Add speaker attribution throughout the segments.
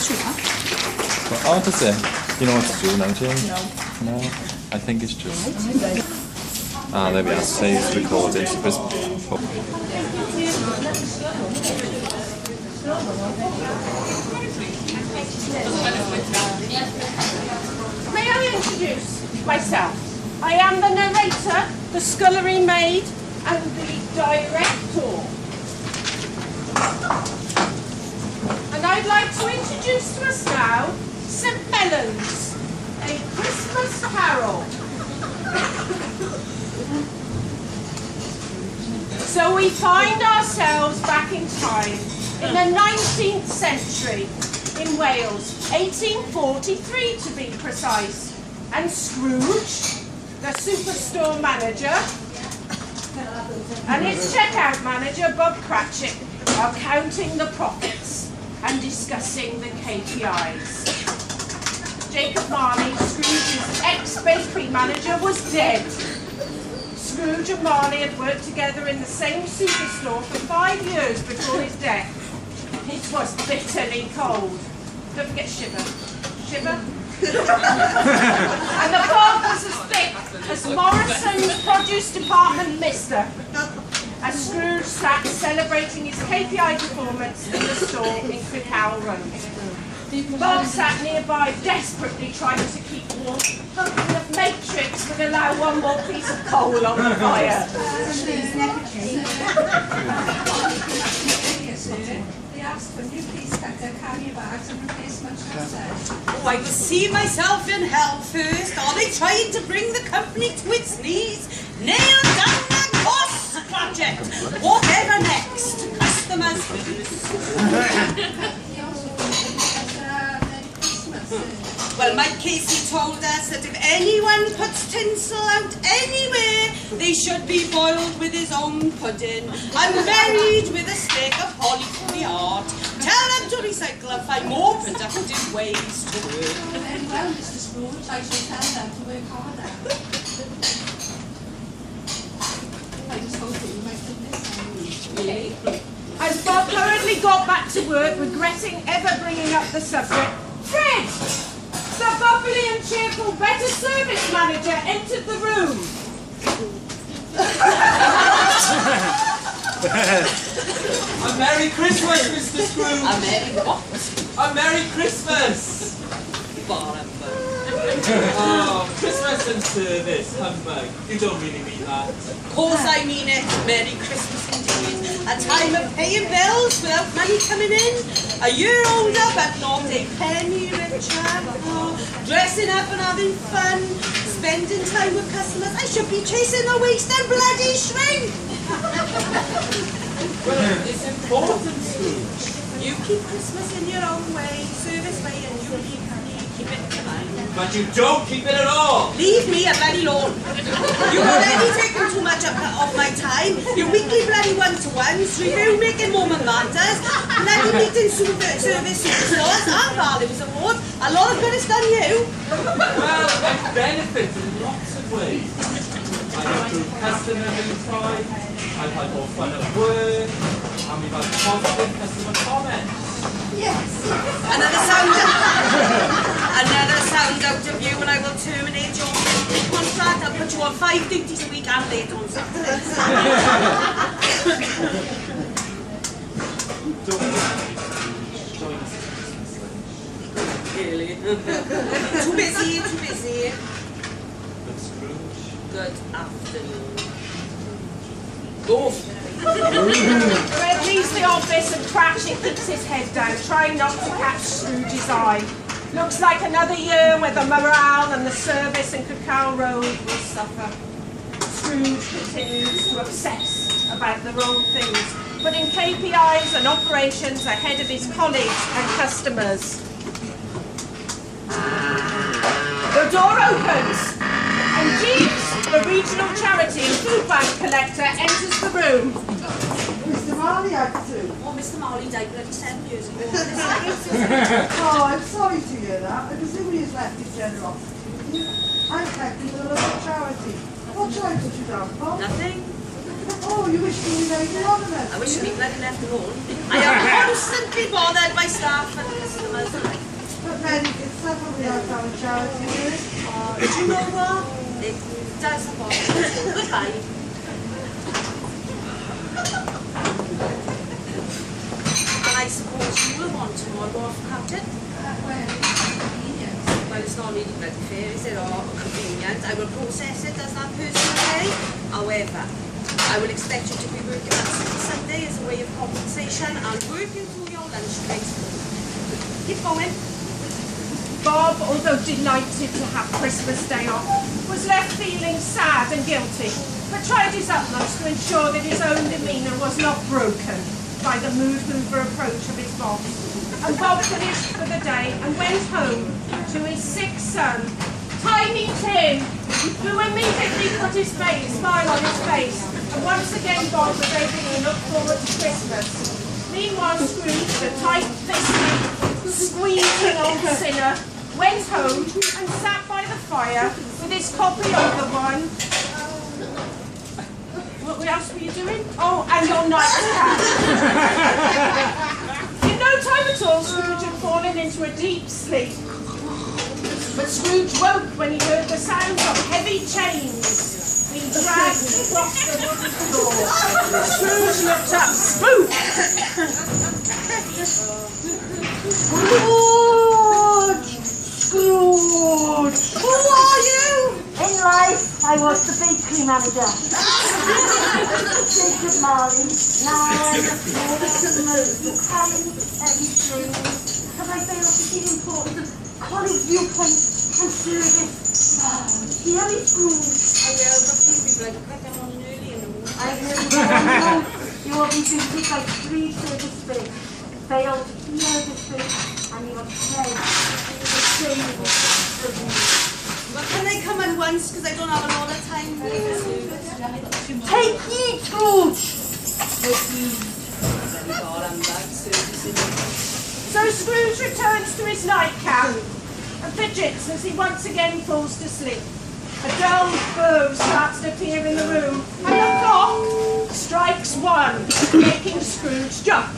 Speaker 1: Well, I want to say, you know what to do now, Jane? No. I think it's just... Ah, there we are. Save recording.
Speaker 2: May I introduce myself? I am the narrator, the scullery maid, and the director. And I'd like to introduce to us now St. Mellons, a Christmas carol. So we find ourselves back in time, in the 19th century, in Wales, 1843 to be precise. And Scrooge, the superstore manager, and his checkout manager, Bob Cratchit, are counting the profits and discussing the KPIs. Jacob Marley, Scrooge's ex-bakery manager, was dead. Scrooge and Marley had worked together in the same superstore for 5 years before his death. It was bitterly cold. Don't forget shiver. Shiver? And the fog was as thick as Morrison's produce department mister. As Scrooge sat celebrating his KPI performance in the store in Crickhowell Road. Bob sat nearby, desperately trying to keep warm, hoping that Matrix would allow one more piece of coal on the fire.
Speaker 3: They asked for new piece cutter, carry bags and replacement transfers.
Speaker 4: Oh, I will see myself in hell first. Are they trying to bring the company to its knees? Nail down the cost project. Whatever next. Customers first. Well, Mike Casey told us that if anyone puts tinsel out anywhere, they should be boiled with his own pudding and buried with a stick of holly for the art. Tell them to recycle and find more productive ways to work.
Speaker 3: Well, Mr. Scrooge, I shall tell them to work harder. I just hope that you might do this.
Speaker 2: As Bob hurriedly got back to work, regretting ever bringing up the subject, Fred, the bubbly and cheerful better service manager, entered the room.
Speaker 5: A Merry Christmas, Mr. Scrooge!
Speaker 4: A Merry what?
Speaker 5: A Merry Christmas! Oh, Christmas and service, humbug. You don't really mean that.
Speaker 4: Of course I mean it. Merry Christmas indeed. A time of paying bills without money coming in. A year older but not a penny richer. Oh, dressing up and having fun. Spending time with customers. I should be chasing a waste and bloody shrink.
Speaker 5: Well, it's important, Scrooge.
Speaker 4: You keep Christmas in your own way, service way, and you keep it to mine.
Speaker 5: But you don't keep it at all!
Speaker 4: Leave me a bloody alone. You've already taken too much of my time. Your weekly bloody one-to-ones, review making moment matters, bloody meeting service superstores and values awards. A lot of good has done you.
Speaker 5: Well, I've benefited in lots of ways. I've improved customer lead time, I've had more fun at work, and we've had positive customer comments.
Speaker 3: Yes.
Speaker 4: Another sound out of you and I will terminate your contract. I'll put you on 5 duties a week and late on Saturdays. Really? Too busy.
Speaker 5: But Scrooge?
Speaker 4: Good afternoon. Go.
Speaker 2: Fred leaves the office and Cratchit keeps his head down, trying not to catch Scrooge's eye. Looks like another year where the morale and the service in Crickhowell Road will suffer. Scrooge continues to obsess about the wrong things, putting KPIs and operations ahead of his colleagues and customers. The door opens, and Jeeves, the regional charity and food bank collector, enters the room.
Speaker 6: Mr. Marley had to.
Speaker 4: Oh, Mr. Marley died bloody 7 years ago.
Speaker 6: Oh, I'm sorry to hear that. I presume he has left his generosity with you. I'm connected with a local charity. What shall I put you down for?
Speaker 4: Nothing.
Speaker 6: Oh, you wish me made an ornament.
Speaker 4: I wish I'd been bloody left alone. I am constantly bothered by staff and customers.
Speaker 6: it's never really our charity, really.
Speaker 4: Do you know what? It does bother me. Goodbye. And I suppose you will want tomorrow off, Captain? Well, it's not really bloody fair, is it, or convenient? I will process it as that personal day. However, I will expect you to be working on Sunday as a way of compensation and working through your lunch breaks. Keep going.
Speaker 2: Bob, although delighted to have Christmas Day off, was left feeling sad and guilty, but tried his utmost to ensure that his own demeanour was not broken by the mood-mover approach of his boss. And Bob finished for the day and went home to his sick son, Tiny Tim, who immediately put his smile on his face, and once again Bob was able to look forward to Christmas. Meanwhile, Scrooge, the tight-fisted, squeezing old sinner, went home and sat by the fire with his copy of the one. What else were you doing? Oh, and your nightcap. In no time at all, Scrooge had fallen into a deep sleep. But Scrooge woke when he heard the sounds of heavy chains being dragged across the wooden floor. Scrooge looked up. Spook!
Speaker 6: Scrooge! Who are you?
Speaker 7: In life, I was the bakery manager. Jacob Marley, now I'm the most kind everything, because I failed to see the importance of colleague viewpoint and service. Here is Scrooge.
Speaker 4: I will, but please be bloody quick, I'm on early in the morning.
Speaker 7: I really know you will be visited by 3 service fish. Failed to hear the fish, and you are played the same service.
Speaker 4: Well, can I come at once, because I don't have a lot of time for this?
Speaker 7: Take heed, Scrooge!
Speaker 2: So Scrooge returns to his nightcap and fidgets as he once again falls to sleep. A dull glow starts to appear in the room, and the clock strikes 1, making Scrooge jump.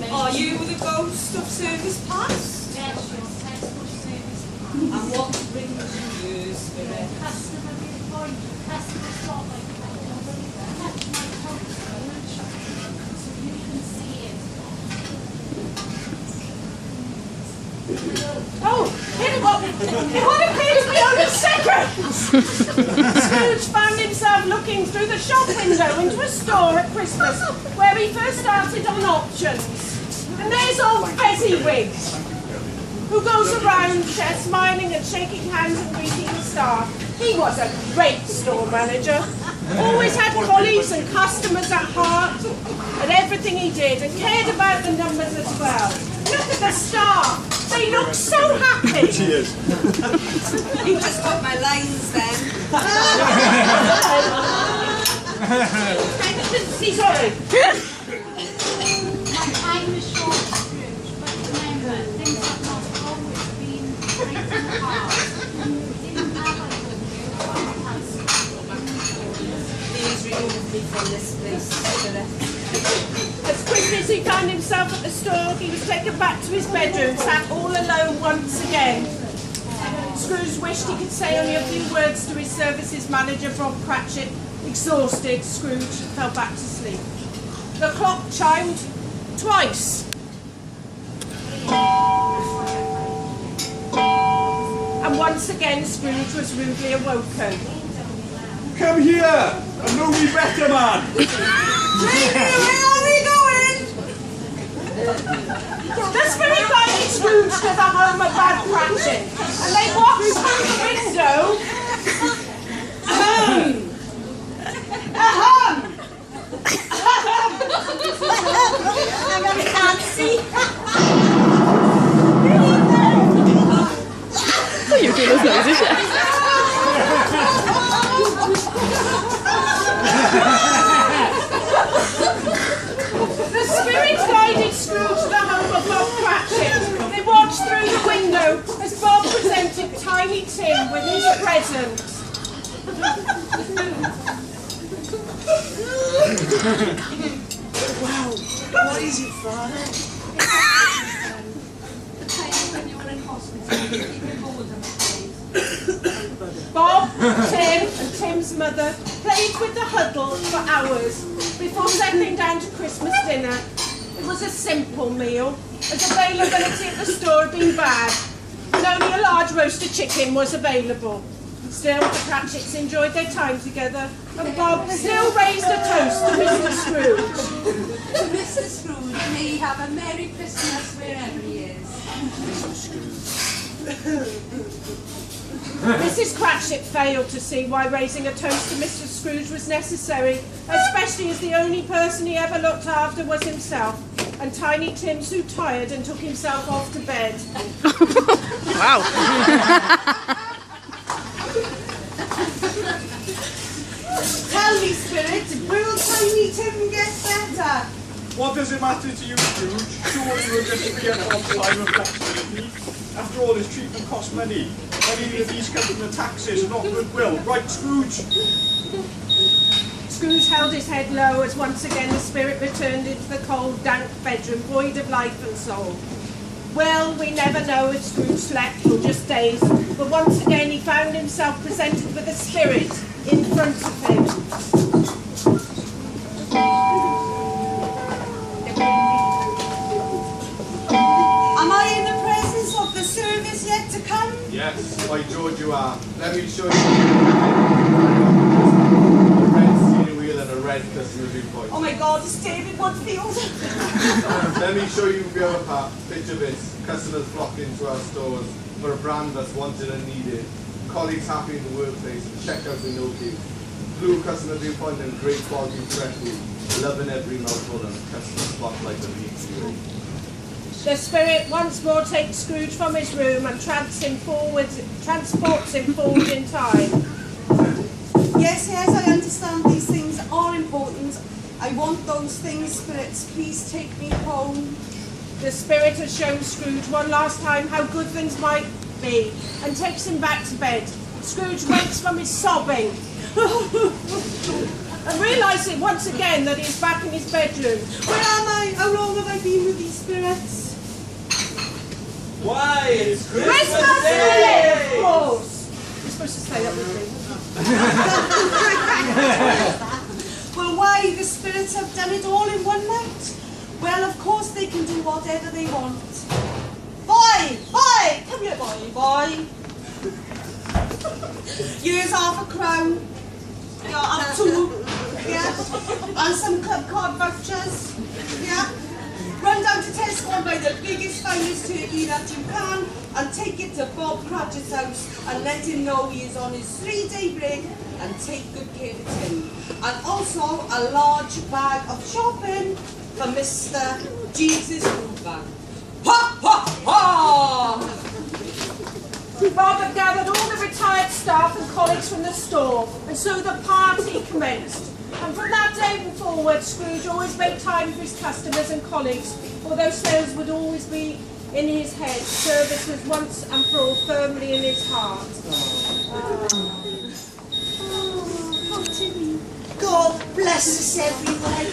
Speaker 4: Are you the ghost of service past?
Speaker 3: Yes, your Tesco service.
Speaker 4: And what brings you here, spirit?
Speaker 3: Customer report, customer stop my coat so you can see it.
Speaker 2: Oh, it appears to be only seconds! Scrooge found himself looking through the shop window into a store at Christmas where he first started on options. And there's old Fezziwig, who goes around smiling and shaking hands and greeting the staff. He was a great store manager. Always had colleagues and customers at heart at everything he did, and cared about the numbers as well. Look at the staff. They look so happy.
Speaker 1: Cheers.
Speaker 4: You just got my lines then.
Speaker 2: Sorry.
Speaker 3: My time is short, Scrooge, but remember, things have not always been great in the past. We didn't have a good year, but we had some.
Speaker 4: Please remove me from this place, spirit.
Speaker 2: As quickly as he found himself at the store, he was taken back to his bedroom, sat all alone once again. Scrooge wished he could say only a few words to his services manager, Bob Cratchit. Exhausted, Scrooge fell back to sleep. The clock chimed twice. And once again, Scrooge was rudely awoken.
Speaker 1: Come here! I know me better, man!
Speaker 4: Where are we going?
Speaker 2: The spirit guided Scrooge to the home of Bob Cratchit, and they watched through the window.
Speaker 4: I can't see.
Speaker 8: You do this noisy shit.
Speaker 2: The spirit guided Scrooge to the home of Bob Cratchit. They watched through the window as Bob presented Tiny Tim with his present.
Speaker 6: Wow, what is it, Father?
Speaker 3: The pain when you were in hospital. Keep your board on the
Speaker 2: Bob, Tim and Tim's mother played with the huddle for hours before settling down to Christmas dinner. It was a simple meal, as availability at the store had been bad, and only a large roasted chicken was available. Still, the Cratchits enjoyed their time together, and Bob still raised a toast to Mr. Scrooge.
Speaker 4: To Mr. Scrooge, may he have a Merry Christmas wherever he is.
Speaker 2: Mrs. Cratchit failed to see why raising a toast to Mr. Scrooge was necessary, especially as the only person he ever looked after was himself, and Tiny Tim soon tired and took himself off to bed.
Speaker 8: Wow.
Speaker 6: Tell me, Spirit, will Tiny Tim get better?
Speaker 9: What does it matter to you, Scrooge? Surely you'll just be an odd-time reflection of me. After all, his treatment costs money. And even if he's cutting the taxes and not goodwill. Right, Scrooge?
Speaker 2: Scrooge held his head low as once again the spirit returned into the cold, dank bedroom, void of life and soul. Well, we never know if Scrooge slept or just dazed, but once again he found himself presented with a spirit in front of him.
Speaker 6: Am I in the presence of the service yet to come?
Speaker 9: Yes, by George you are. Let me show you a red steering wheel and a red customer viewpoint.
Speaker 2: Oh my God, it's David Woodfield.
Speaker 9: Let me show you the other part. Picture this. Customers flock into our stores for a brand that's wanted and needed. Colleagues happy in the workplace. Checkout in no queue. Blue customer viewpoint and great quality correctly. Loving every mouthful and customer spotlight that leads you.
Speaker 2: The spirit once more takes Scrooge from his room and transports him forward in time.
Speaker 6: Yes, I understand these things are important. I want those things, spirits. Please take me home.
Speaker 2: The spirit has shown Scrooge one last time how good things might be and takes him back to bed. Scrooge wakes from his sobbing and realises once again that he's back in his bedroom.
Speaker 6: Where am I? How long have I been with these spirits?
Speaker 5: Why, it's Christmas
Speaker 2: Christmas
Speaker 5: Day!
Speaker 2: Day, of course! You're supposed to say that with me.
Speaker 6: Well, why? The spirits have done it all in one night. Well, of course they can do whatever they want. Boy! Come here, boy. Here's half a crown. Yeah, two. Yeah. And some club card vouchers. Yeah. Run down to Tesco and buy the biggest, finest turkey that you can and take it to Bob Cratchit's house and let him know he is on his 3-day break and take good care of him. And also a large bag of shopping for Mr. Jesus Hoover. Ha ha ha!
Speaker 2: Bob had gathered all the retired staff and colleagues from the store, and so the party commenced. And from that day forward, Scrooge always made time for his customers and colleagues, although sales would always be in his head. Service was once and for all firmly in his heart.
Speaker 6: God bless us everyone.